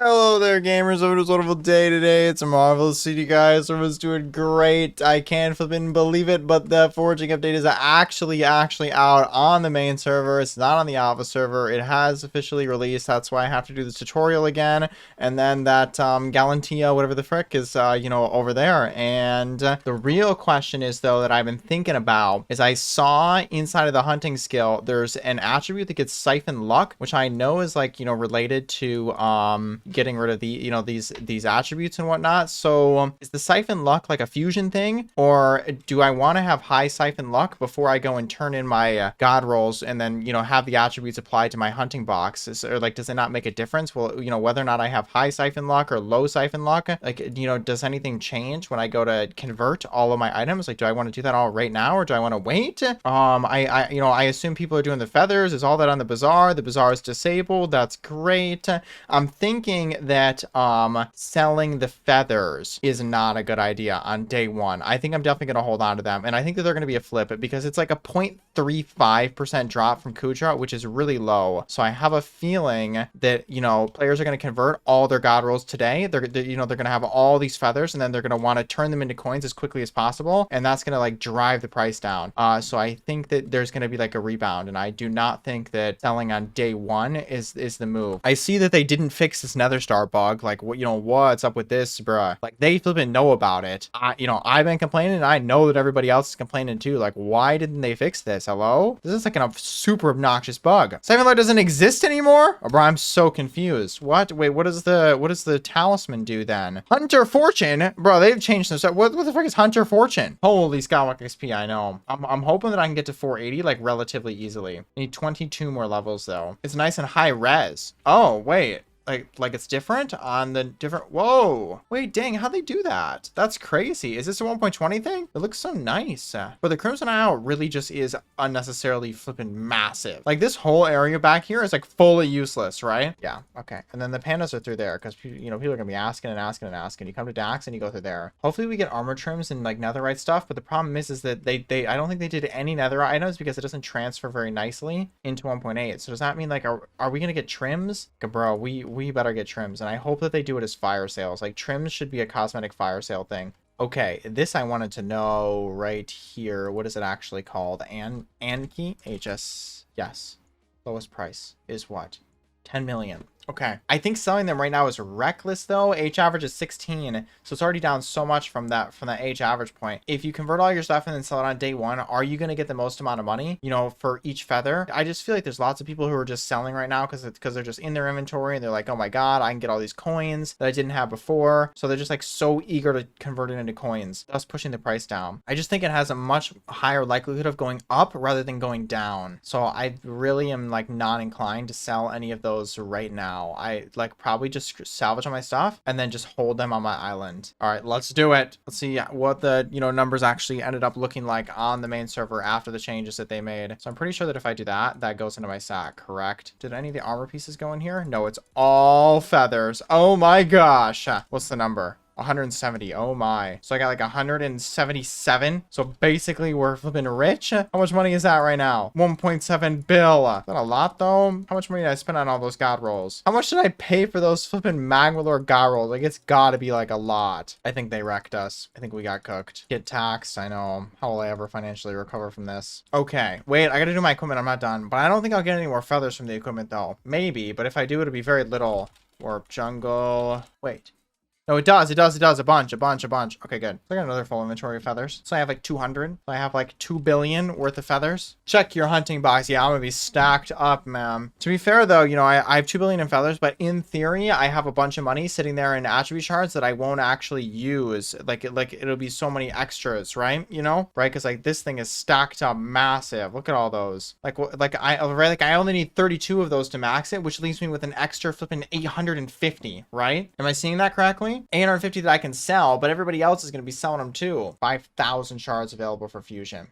Hello there, gamers. Hope it was a wonderful day today. It's a marvelous to see you guys. Everyone's doing great. I can't flipping believe it, but the foraging update is actually out on the main server. It's not on the alpha server. It has officially released. That's why I have to do this tutorial again. And then that Galantia, whatever the frick, is over there. And the real question is, though, that I've been thinking about is I saw inside of the hunting skill there's an attribute that gets siphon luck, which I know is related to getting rid of the these attributes and whatnot. So is the siphon luck like a fusion thing, or do I want to have high siphon luck before I go and turn in my god rolls and then have the attributes applied to my hunting box? Or does it not make a difference? Well, whether or not I have high siphon luck or low siphon luck, does anything change when I go to convert all of my items? Do I want to do that all right now, or do I want to wait? I assume people are doing the feathers. Is all that on the bazaar? The bazaar is disabled. That's great. I'm thinking that selling the feathers is not a good idea on day one. I think I'm definitely going to hold on to them, and I think that they're going to be a flip because it's like a 0.35% drop from Kudra, which is really low. So I have a feeling that players are going to convert all their god rolls today. They're going to have all these feathers, and then they're going to want to turn them into coins as quickly as possible, and that's going to drive the price down. So I think that there's going to be a rebound, and I do not think that selling on day one is the move. I see that they didn't fix this nether star bug. What's up with this, bruh? They flipping know about it. I've been complaining, and I know that everybody else is complaining too. Why didn't they fix this? Hello? This is a super obnoxious bug. Siphon luck doesn't exist anymore? Oh, bro, I'm so confused. What? Wait, what does the talisman do then? Hunter Fortune? Bro, they've changed some stuff. What the frick is Hunter Fortune? Holy Skyblock XP, I know. I'm hoping that I can get to 480 relatively easily. I need 22 more levels though. It's nice and high res. Oh, wait. It's different on the different. Whoa, wait, dang, how'd they do that? That's crazy. Is this a 1.20 thing? It looks so nice. But the Crimson Isle really just is unnecessarily flipping massive. This whole area back here is fully useless, right? Yeah, okay. And then the pandas are through there because people are gonna be asking and asking and asking. You come to Dax and you go through there. Hopefully we get armor trims and netherite stuff, but the problem is that they I don't think they did any netherite items because it doesn't transfer very nicely into 1.8. So does that mean are we gonna get trims? Bro, we better get trims, and I hope that they do it as fire sales. Trims should be a cosmetic fire sale thing. Okay, this I wanted to know right here. What is it actually called? Anki? HS. Yes. Lowest price is what? 10 million. Okay, I think selling them right now is reckless though. H average is 16, so it's already down so much from that H average point. If you convert all your stuff and then sell it on day one, are you going to get the most amount of money, for each feather? I just feel like there's lots of people who are just selling right now because they're just in their inventory and they're like, oh my god, I can get all these coins that I didn't have before. So they're just so eager to convert it into coins, thus pushing the price down. I just think it has a much higher likelihood of going up rather than going down. So I really am not inclined to sell any of those right now. I probably just salvage all my stuff and then just hold them on my island. All right, let's do it. Let's see what the numbers actually ended up looking like on the main server after the changes that they made. So I'm pretty sure that if I do that, that goes into my sack, correct? Did any of the armor pieces go in here? No, it's all feathers. Oh my gosh. What's the number? 170. Oh my. So I got 177. So basically we're flipping rich. How much money is that right now? 1.7 bill. Is that a lot though? How much money did I spend on all those god rolls? How much did I pay for those flipping Magmalore god rolls? It's gotta be a lot. I think they wrecked us. I think we got cooked. Get taxed. I know. How will I ever financially recover from this? Okay. Wait, I gotta do my equipment. I'm not done. But I don't think I'll get any more feathers from the equipment though. Maybe, but if I do, it'll be very little. Warp jungle. Wait. No, it does. A bunch. Okay, good. I got another full inventory of feathers. So I have 200. So I have 2 billion worth of feathers. Check your hunting box. Yeah, I'm gonna be stacked up, man. To be fair though, I have 2 billion in feathers, but in theory, I have a bunch of money sitting there in attribute shards that I won't actually use. It'll be so many extras, right? Right? Because this thing is stacked up massive. Look at all those. I only need 32 of those to max it, which leaves me with an extra flipping 850, right? Am I seeing that correctly? 850 that I can sell, but everybody else is going to be selling them too. 5,000 shards available for fusion.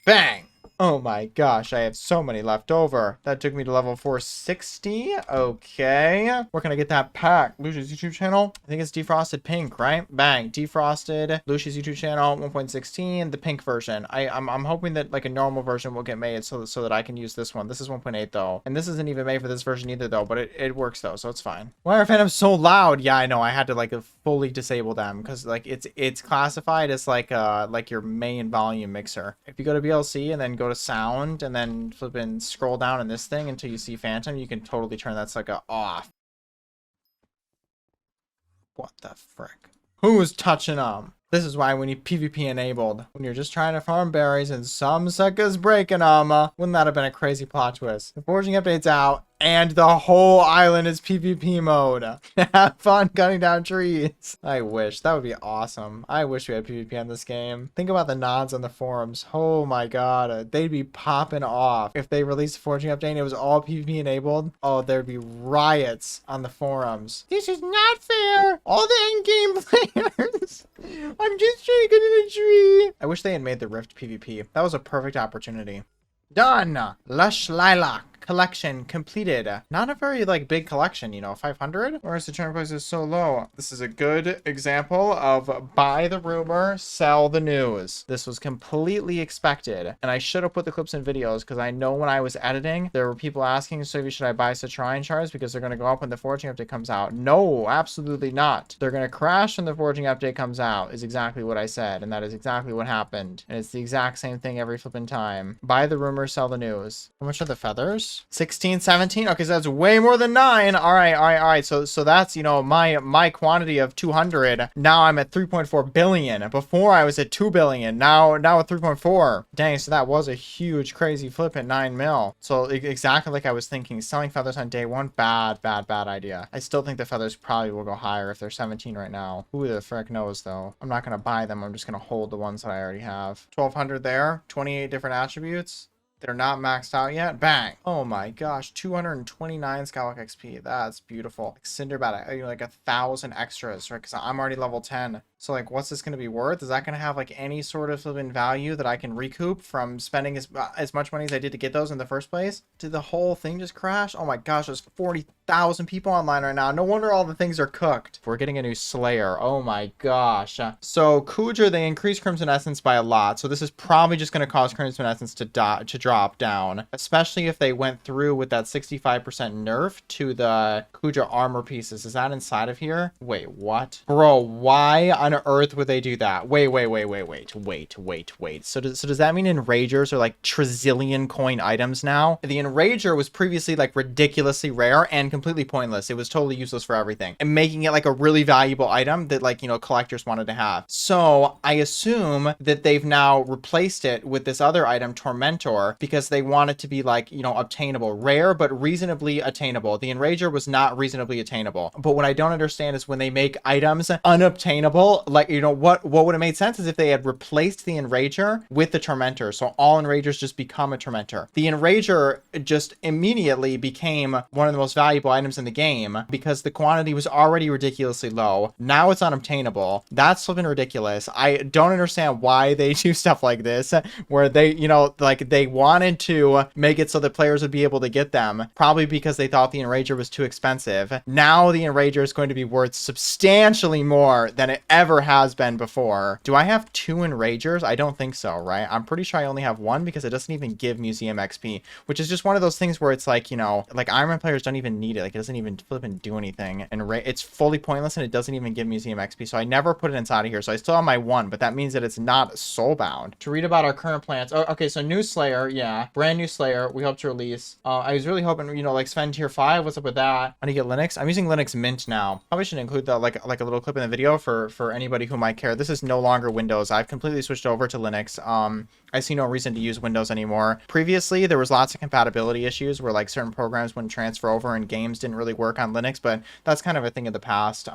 Bang! Oh my gosh, I have so many left over. That took me to level 460. Okay. Where can I get that pack? Lucia's YouTube channel? I think it's defrosted pink, right? Bang. Defrosted. Lucia's YouTube channel, 1.16, the pink version. I'm hoping that like a normal version will get made so that I can use this one. This is 1.8 though. And this isn't even made for this version either though, but it works though, so it's fine. Why are phantoms so loud? Yeah, I know. I had to like fully disable them because like it's classified as like your main volume mixer. If you go to BLC and then go to sound and then flip and scroll down in this thing until you see phantom, you can totally turn that sucker off. What the frick? Who's touching them? This is why we need PvP enabled. When you're just trying to farm berries and some suckers breaking them. Wouldn't that have been a crazy plot twist? The foraging update's out and the whole island is PvP mode. Have fun cutting down trees. I wish. That would be awesome. I wish we had PvP in this game. Think about the nods on the forums. Oh my god. They'd be popping off. If they released a foraging update and it was all PvP enabled, oh, there'd be riots on the forums. This is not fair. All the in-game players. I'm just trying to get in a tree. I wish they had made the Rift PvP. That was a perfect opportunity. Done. Lush Lilac collection completed. Not a very like big collection, you know, 500. Whereas the churn price is so low. This is a good example of buy the rumor, sell the news. This was completely expected, and I should have put the clips in videos because I know when I was editing there were people asking, so should I buy Citrine shards because they're going to go up when the foraging update comes out? No, absolutely not. They're going to crash when the foraging update comes out is exactly what I said, and that is exactly what happened, and it's the exact same thing every flipping time. Buy the rumor, sell the news. How much are the feathers? 16, 17. Okay, so that's way more than 9. All right. So that's, you know, my quantity of 200. Now I'm at 3.4 billion. Before I was at 2 billion. Now at 3.4. Dang, so that was a huge crazy flip at 9 mil. So exactly like I was thinking, selling feathers on day one, bad idea. I still think the feathers probably will go higher if they're 17 right now. Who the frick knows though? I'm not gonna buy them. I'm just gonna hold the ones that I already have. 1200 there, 28 different attributes. They're not maxed out yet. Bang. Oh my gosh. 229 Skyblock XP. That's beautiful. Like Cinderbat, like 1,000 extras, right? Because I'm already level 10. So like, what's this going to be worth? Is that going to have like any sort of value that I can recoup from spending as much money as I did to get those in the first place? Did the whole thing just crash? Oh my gosh, there's 40,000 people online right now. No wonder all the things are cooked. We're getting a new Slayer. Oh my gosh. So Kuja, they increased Crimson Essence by a lot. So this is probably just going to cause Crimson Essence to drop down, especially if they went through with that 65% nerf to the Kuja armor pieces. Is that inside of here? Wait, what? Bro, why on earth would they do that? Wait. So does that mean Enragers are like trizillion coin items now? The Enrager was previously like ridiculously rare and completely pointless. It was totally useless for everything, and making it like a really valuable item that like, you know, collectors wanted to have. So I assume that they've now replaced it with this other item, Tormentor, because they want it to be like, you know, obtainable, rare but reasonably attainable. The Enrager was not reasonably attainable. But what I don't understand is when they make items unobtainable, like, you know, what would have made sense is if they had replaced the Enrager with the Tormentor. So all Enragers just become a Tormentor. The Enrager just immediately became one of the most valuable items in the game because the quantity was already ridiculously low. Now it's unobtainable. That's flipping ridiculous. I don't understand why they do stuff like this, where they, you know, like they wanted to make it so that players would be able to get them, probably because they thought the Enrager was too expensive. Now the Enrager is going to be worth substantially more than it ever has been before. Do I have 2 Enragers? I don't think so, right? I'm pretty sure I only have 1 because it doesn't even give museum XP, which is just one of those things where it's like, you know, like Iron Man players don't even need it. Like it doesn't even flip and do anything, and it's fully pointless, and it doesn't even give museum XP. So I never put it inside of here. So I still have my 1, but that means that it's not soulbound. To read about our current plans. Oh, okay, so new Slayer, yeah, brand new Slayer. We hope to release. I was really hoping, you know, like Sven tier 5. What's up with that? How do you get Linux? I'm using Linux Mint now. Probably should include that like a little clip in the video for anybody who might care. This is no longer Windows. I've completely switched over to Linux. I see no reason to use Windows anymore. Previously, there was lots of compatibility issues where like certain programs wouldn't transfer over in games games didn't really work on Linux, but that's kind of a thing of the past.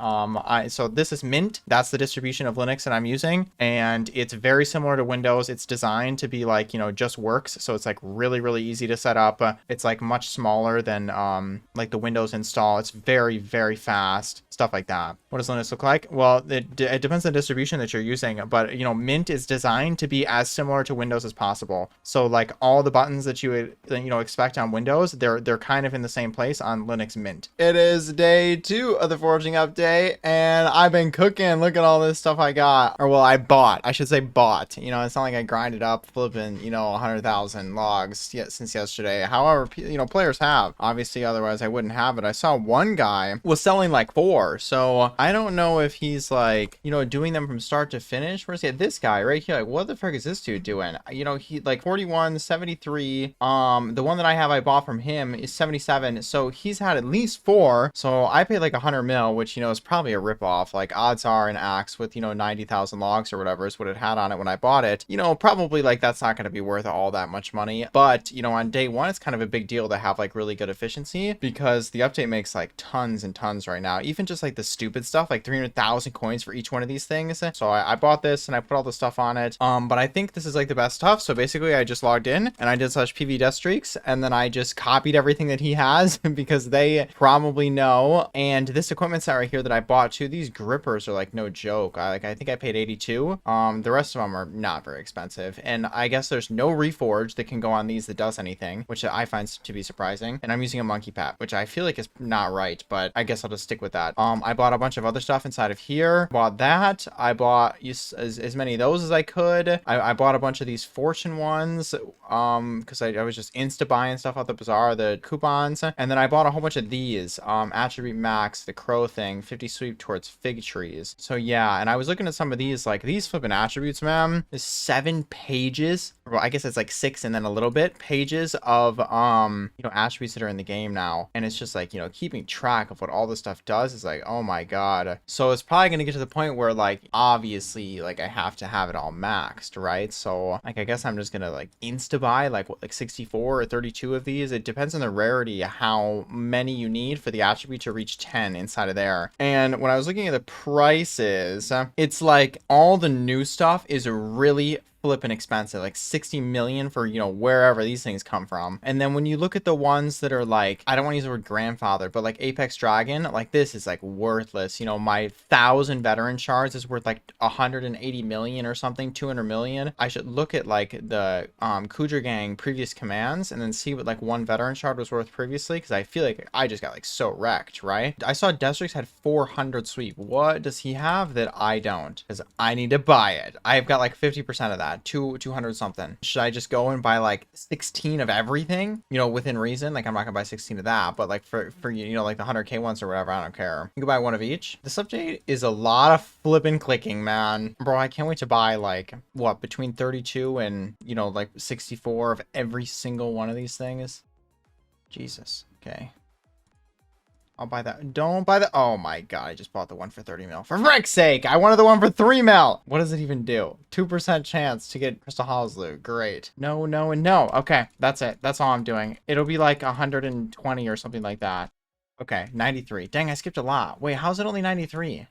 So this is Mint. That's the distribution of Linux that I'm using, and it's very similar to Windows. It's designed to be like, just works. So it's like really, really easy to set up. It's like much smaller than like the Windows install. It's very, very fast, stuff like that. What does Linux look like? Well, it depends on the distribution that you're using, but Mint is designed to be as similar to Windows as possible. So like all the buttons that you would expect on Windows, they're kind of in the same place on Linux Mint. It is day 2 of the foraging update, and I've been cooking. Look at all this stuff I got, or well, I should say bought. It's not like I grinded up flipping 100,000 logs yet since yesterday. However, players have, obviously, otherwise I wouldn't have it. I saw one guy was selling like 4, so I don't know if he's like doing them from start to finish. Where's he? This guy right here, like, what the frick is this dude doing? He like 41, 73. The one that I bought from him is 77, so he's had at least 4. So I paid like 100 mil, which is probably a ripoff. Like, odds are an axe with 90,000 logs or whatever is what it had on it when I bought it. Probably like that's not going to be worth all that much money. But on day 1, it's kind of a big deal to have like really good efficiency, because the update makes like tons and tons right now. Even just like the stupid stuff, like 300,000 coins for each one of these things. So I bought this and I put all the stuff on it. But I think this is like the best stuff. So basically I just logged in and I did /PV death streaks, and then I just copied everything that he has because they probably know. And this equipment set right here that I bought too, these grippers are like no joke. I think I paid 82. The rest of them are not very expensive, and I guess there's no reforge that can go on these that does anything, which I find to be surprising. And I'm using a monkey pad, which I feel like is not right, but I guess I'll just stick with that. I bought a bunch of other stuff inside of here. Bought that. I bought as many of those as I could. I bought a bunch of these fortune ones because I was just insta buying stuff out the bazaar, the coupons. And then I bought a whole bunch of these attribute max, the crow thing, 50 sweep towards fig trees. So yeah, and I was looking at some of these, like these flipping attributes, man. There's 7 pages, well, I guess it's like 6 and then a little bit pages of attributes that are in the game now, and it's just like keeping track of what all this stuff does is like, oh my god. So it's probably gonna get to the point where like obviously like I have to have it all maxed, right? So like I guess I'm just gonna like insta buy like 64 or 32 of these. It depends on the rarity how many you need for the attribute to reach 10 inside of there. And when I was looking at the prices, it's like all the new stuff is really flipping expensive, like 60 million for wherever these things come from. And then when you look at the ones that are like, I don't want to use the word grandfather, but like Apex Dragon, like this is like worthless. My 1,000 veteran shards is worth like 180 million or something, 200 million. I should look at like the Kudra Gang previous commands and then see what like 1 veteran shard was worth previously, because I feel like I just got like so wrecked, right? I saw Destrix had 400 sweep. What does he have that I don't? Because I need to buy it. I've got like 50% of that. 200 something. Should I just go and buy like 16 of everything, within reason? Like I'm not gonna buy 16 of that, but like for like the 100k ones or whatever, I don't care. You can buy 1 of each. This update is a lot of flipping clicking, man. Bro, I can't wait to buy like what, between 32 and like 64 of every single one of these things. Jesus. Okay, I'll buy that. Don't buy the... Oh my god, I just bought the one for 30 mil. For frick's sake, I wanted the one for 3 mil. What does it even do? 2% chance to get Crystal Hollows loot. Great. No, no, and no. Okay, that's it. That's all I'm doing. It'll be like 120 or something like that. Okay, 93. Dang, I skipped a lot. Wait, how's it only 93?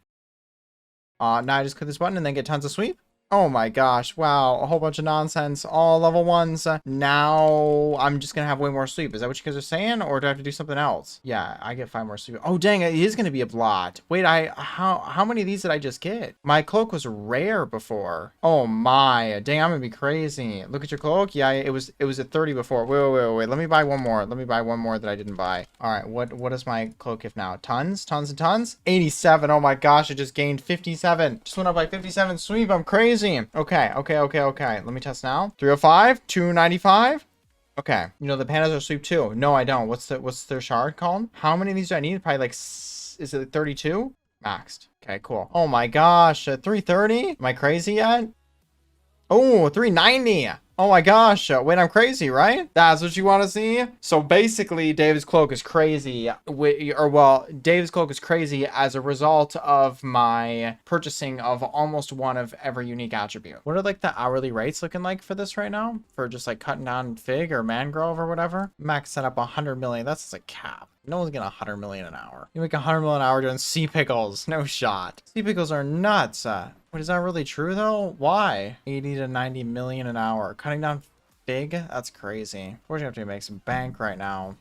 Now I just click this button and then get tons of sweep? Oh my gosh, wow, a whole bunch of nonsense, all level 1s. Now I'm just gonna have way more sleep. Is that what you guys are saying, or do I have to do something else? Yeah, I get 5 more sleep. Oh dang, it is gonna be a blot. Wait, how many of these did I just get? My cloak was rare before. Oh my, dang, I'm gonna be crazy. Look at your cloak. Yeah, it was at 30 before. Wait. Let me buy one more. Let me buy one more that I didn't buy. All right, what is my cloak if now? Tons and tons. 87. Oh my gosh, I just gained 57. Just went up by 57 sweep. I'm crazy. Okay. Let me test now. 305, 295. Okay. The pandas are sweep too. No, I don't. What's their shard called? How many of these do I need? Probably like, is it 32? Maxed. Okay, cool. Oh my gosh. 330? Am I crazy yet? Oh, 390. Oh my gosh, wait, I'm crazy, right? That's what you want to see? So basically, David's cloak is crazy, David's cloak is crazy as a result of my purchasing of almost one of every unique attribute. What are like the hourly rates looking like for this right now? For just like cutting down fig or mangrove or whatever? Max set up 100 million, that's just a cap. No one's getting 100 million an hour. You make 100 million an hour doing sea pickles. No shot. Sea pickles are nuts. Wait, is that really true though? Why? 80 to 90 million an hour. Cutting down fig? That's crazy. We're gonna have to make some bank right now.